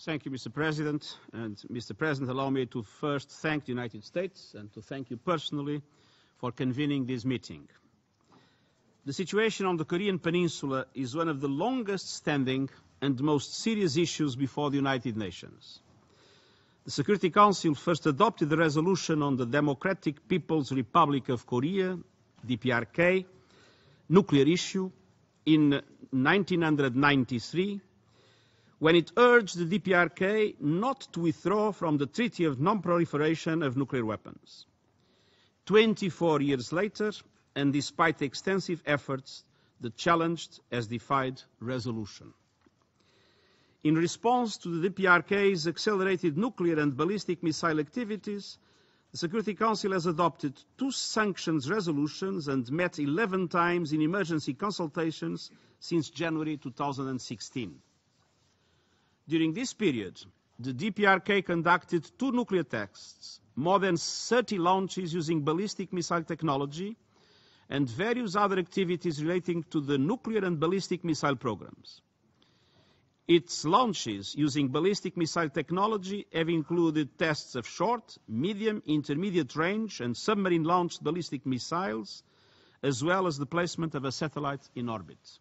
Thank you, Mr. President. And Mr. President, allow me to first thank the United States and to thank you personally for convening this meeting. The situation on the Korean Peninsula is one of the longest standing and most serious issues before the United Nations. The Security Council first adopted the resolution on the Democratic People's Republic of Korea, DPRK, nuclear issue in 1993, when it urged the DPRK not to withdraw from the Treaty of Non-proliferation of nuclear weapons. 24 years later, and despite extensive efforts, the challenged has defied resolution. In response to the DPRK's accelerated nuclear and ballistic missile activities, the Security Council has adopted 2 sanctions resolutions and met 11 times in emergency consultations since January 2016. During this period, the DPRK conducted 2 nuclear tests, more than 30 launches using ballistic missile technology, and various other activities relating to the nuclear and ballistic missile programs. Its launches using ballistic missile technology have included tests of short, medium, intermediate range and submarine-launched ballistic missiles, as well as the placement of a satellite in orbit.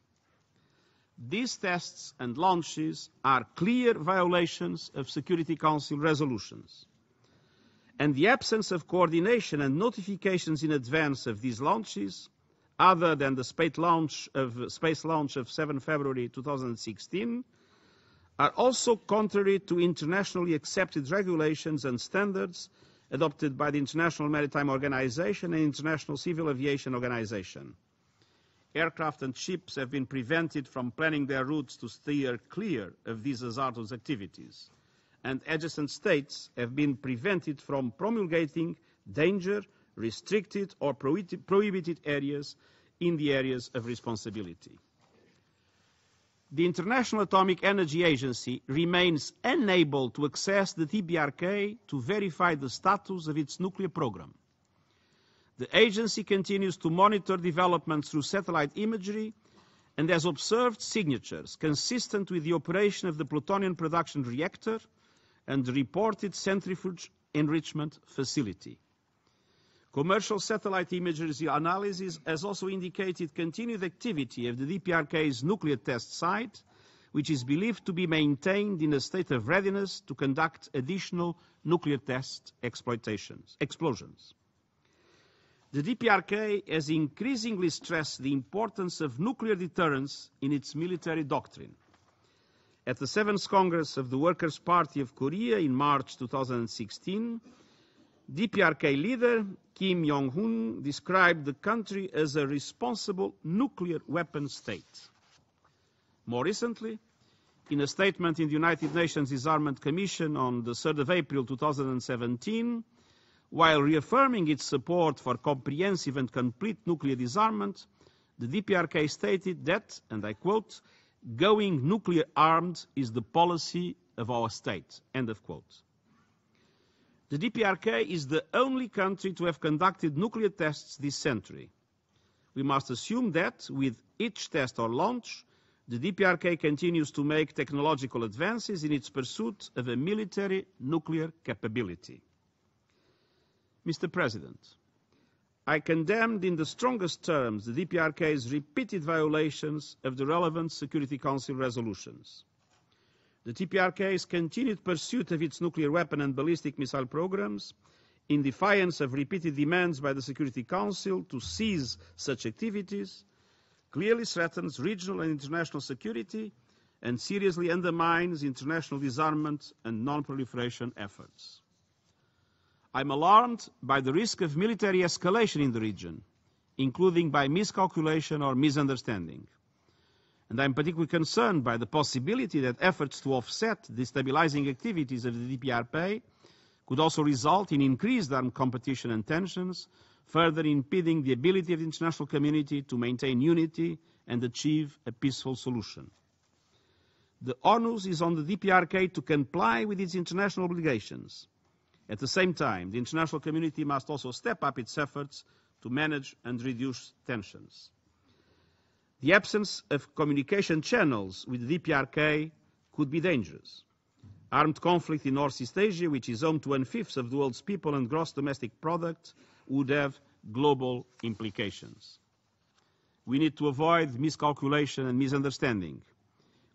These tests and launches are clear violations of Security Council resolutions. And the absence of coordination and notifications in advance of these launches, other than the space launch of 7 February 2016, are also contrary to internationally accepted regulations and standards adopted by the International Maritime Organization and International Civil Aviation Organization. Aircraft and ships have been prevented from planning their routes to steer clear of these hazardous activities, and adjacent states have been prevented from promulgating danger, restricted or prohibited areas in the areas of responsibility. The International Atomic Energy Agency remains unable to access the DPRK to verify the status of its nuclear program. The agency continues to monitor developments through satellite imagery and has observed signatures consistent with the operation of the plutonium production reactor and the reported centrifuge enrichment facility. Commercial satellite imagery analysis has also indicated continued activity of the DPRK's nuclear test site, which is believed to be maintained in a state of readiness to conduct additional nuclear test explosions. The DPRK has increasingly stressed the importance of nuclear deterrence in its military doctrine. At the 7th Congress of the Workers' Party of Korea in March 2016, DPRK leader Kim Jong-un described the country as a responsible nuclear weapon state. More recently, in a statement in the United Nations Disarmament Commission on the 3rd of April 2017, while reaffirming its support for comprehensive and complete nuclear disarmament, the DPRK stated that, and I quote, "Going nuclear armed is the policy of our state," end of quote. The DPRK is the only country to have conducted nuclear tests this century. We must assume that, with each test or launch, the DPRK continues to make technological advances in its pursuit of a military nuclear capability. Mr. President, I condemned in the strongest terms the DPRK's repeated violations of the relevant Security Council resolutions. The DPRK's continued pursuit of its nuclear weapon and ballistic missile programs, in defiance of repeated demands by the Security Council to cease such activities, clearly threatens regional and international security and seriously undermines international disarmament and non-proliferation efforts. I'm alarmed by the risk of military escalation in the region, including by miscalculation or misunderstanding. And I'm particularly concerned by the possibility that efforts to offset destabilizing activities of the DPRK could also result in increased armed competition and tensions, further impeding the ability of the international community to maintain unity and achieve a peaceful solution. The onus is on the DPRK to comply with its international obligations. At the same time, the international community must also step up its efforts to manage and reduce tensions. The absence of communication channels with the DPRK could be dangerous. Armed conflict in Northeast Asia, which is home to 1/5 of the world's people and gross domestic product, would have global implications. We need to avoid miscalculation and misunderstanding.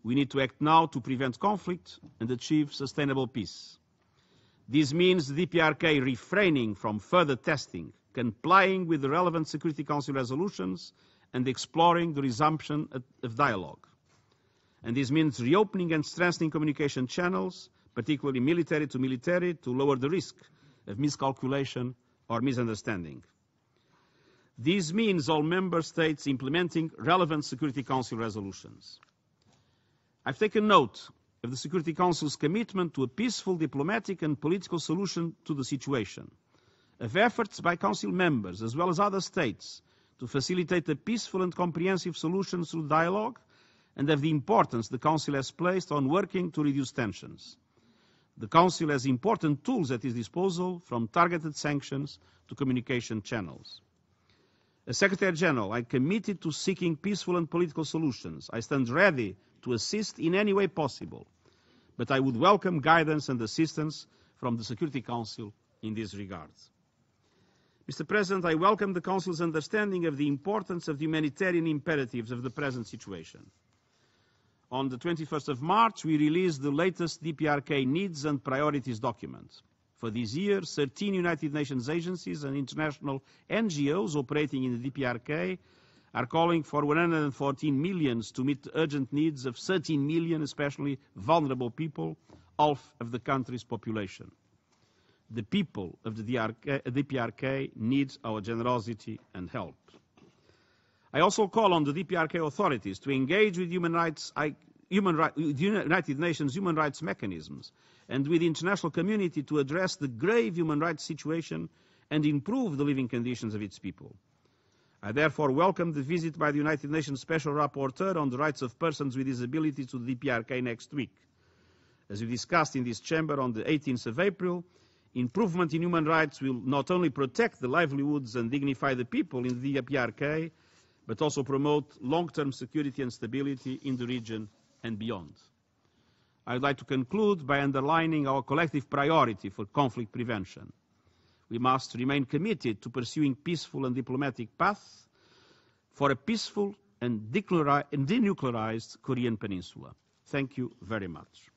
We need to act now to prevent conflict and achieve sustainable peace. This means the DPRK refraining from further testing, complying with the relevant Security Council resolutions, and exploring the resumption of dialogue. And this means reopening and strengthening communication channels, particularly military, to lower the risk of miscalculation or misunderstanding. This means all member states implementing relevant Security Council resolutions. I've taken note of the Security Council's commitment to a peaceful diplomatic and political solution to the situation, of efforts by Council members as well as other states to facilitate a peaceful and comprehensive solution through dialogue, and of the importance the Council has placed on working to reduce tensions. The Council has important tools at its disposal, from targeted sanctions to communication channels. As Secretary-General, I committed to seeking peaceful and political solutions. I stand ready to assist in any way possible, but I would welcome guidance and assistance from the Security Council in this regard. Mr. President, I welcome the Council's understanding of the importance of the humanitarian imperatives of the present situation. On the 21st of March, we released the latest DPRK needs and priorities document. For this year, 13 United Nations agencies and international NGOs operating in the DPRK are calling for 114 million to meet the urgent needs of 13 million, especially vulnerable people, half of the country's population. The people of the DPRK need our generosity and help. I also call on the DPRK authorities to engage with United Nations human rights mechanisms and with the international community to address the grave human rights situation and improve the living conditions of its people. I therefore welcome the visit by the United Nations Special Rapporteur on the rights of persons with disabilities to the DPRK next week. As we discussed in this chamber on the 18th of April, improvement in human rights will not only protect the livelihoods and dignify the people in the DPRK, but also promote long-term security and stability in the region and beyond. I would like to conclude by underlining our collective priority for conflict prevention. We must remain committed to pursuing peaceful and diplomatic paths for a peaceful and denuclearized Korean Peninsula. Thank you very much.